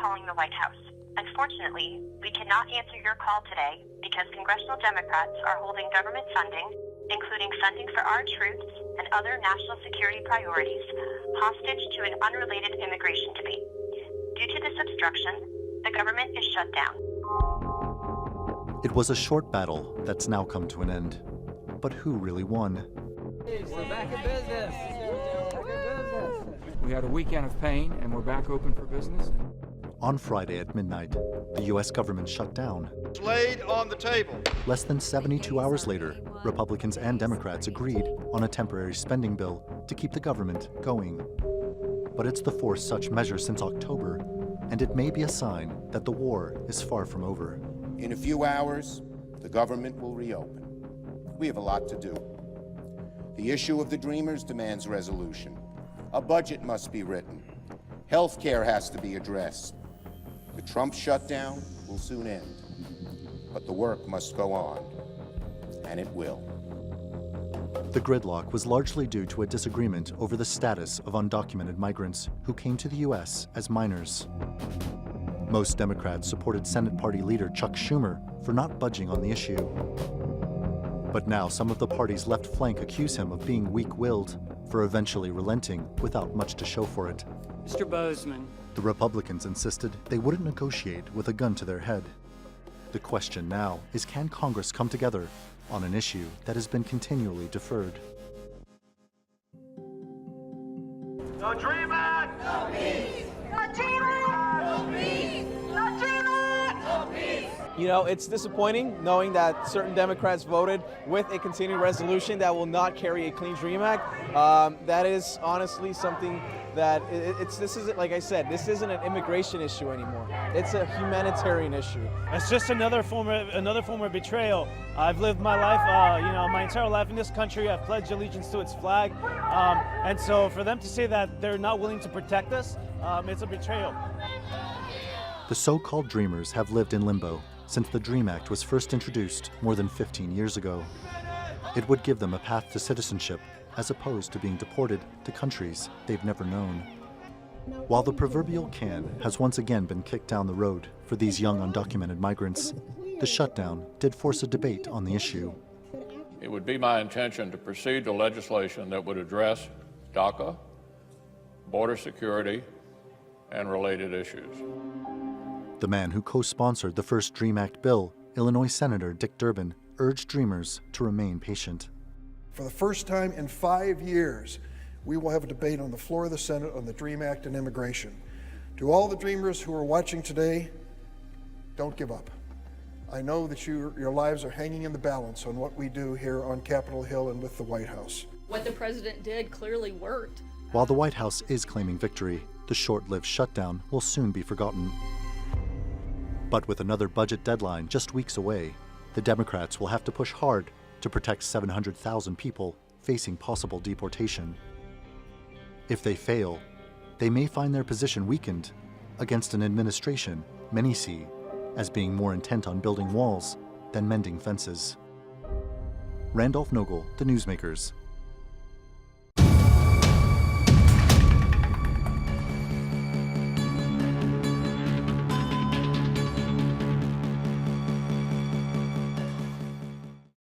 calling the White House. Unfortunately, we cannot answer your call today because congressional Democrats are holding government funding, including funding for our troops and other national security priorities, hostage to an unrelated immigration debate. Due to this obstruction, the government is shut down. It was a short battle that's now come to an end. But who really won? We're back in business. We had a weekend of pain, and we're back open for business. On Friday at midnight, the U.S. government shut down. It's laid on the table. Less than 72 hours later, Republicans and Democrats agreed on a temporary spending bill to keep the government going. But it's the fourth such measure since October, and it may be a sign that the war is far from over. In a few hours, the government will reopen. We have a lot to do. The issue of the Dreamers demands resolution. A budget must be written. Health care has to be addressed. The Trump shutdown will soon end. But the work must go on, and it will. The gridlock was largely due to a disagreement over the status of undocumented migrants who came to the U.S. as minors. Most Democrats supported Senate Party leader Chuck Schumer for not budging on the issue. But now some of the party's left flank accuse him of being weak-willed for eventually relenting without much to show for it. Mr. Bozeman. The Republicans insisted they wouldn't negotiate with a gun to their head. The question now is, can Congress come together on an issue that has been continually deferred? No Dream Act! No peace! No Dream Act! No peace! No Dream Act! No peace! You know, it's disappointing knowing that certain Democrats voted with a continuing resolution that will not carry a Clean Dream Act. That is honestly something that this isn't, like I said, this isn't an immigration issue anymore. It's a humanitarian issue. It's just another form of betrayal. I've lived my life, my entire life in this country. I've pledged allegiance to its flag, and so for them to say that they're not willing to protect us, it's a betrayal. The so-called Dreamers have lived in limbo since the DREAM Act was first introduced more than 15 years ago. It would give them a path to citizenship as opposed to being deported to countries they've never known. While the proverbial can has once again been kicked down the road for these young undocumented migrants, the shutdown did force a debate on the issue. It would be my intention to proceed to legislation that would address DACA, border security, and related issues. The man who co-sponsored the first DREAM Act bill, Illinois Senator Dick Durbin, urged Dreamers to remain patient. For the first time in 5 years, we will have a debate on the floor of the Senate on the DREAM Act and immigration. To all the Dreamers who are watching today, don't give up. I know that your lives are hanging in the balance on what we do here on Capitol Hill and with the White House. What the president did clearly worked. While the White House is claiming victory, the short-lived shutdown will soon be forgotten. But with another budget deadline just weeks away, the Democrats will have to push hard to protect 700,000 people facing possible deportation. If they fail, they may find their position weakened against an administration many see as being more intent on building walls than mending fences. Randolph Nogel, The Newsmakers,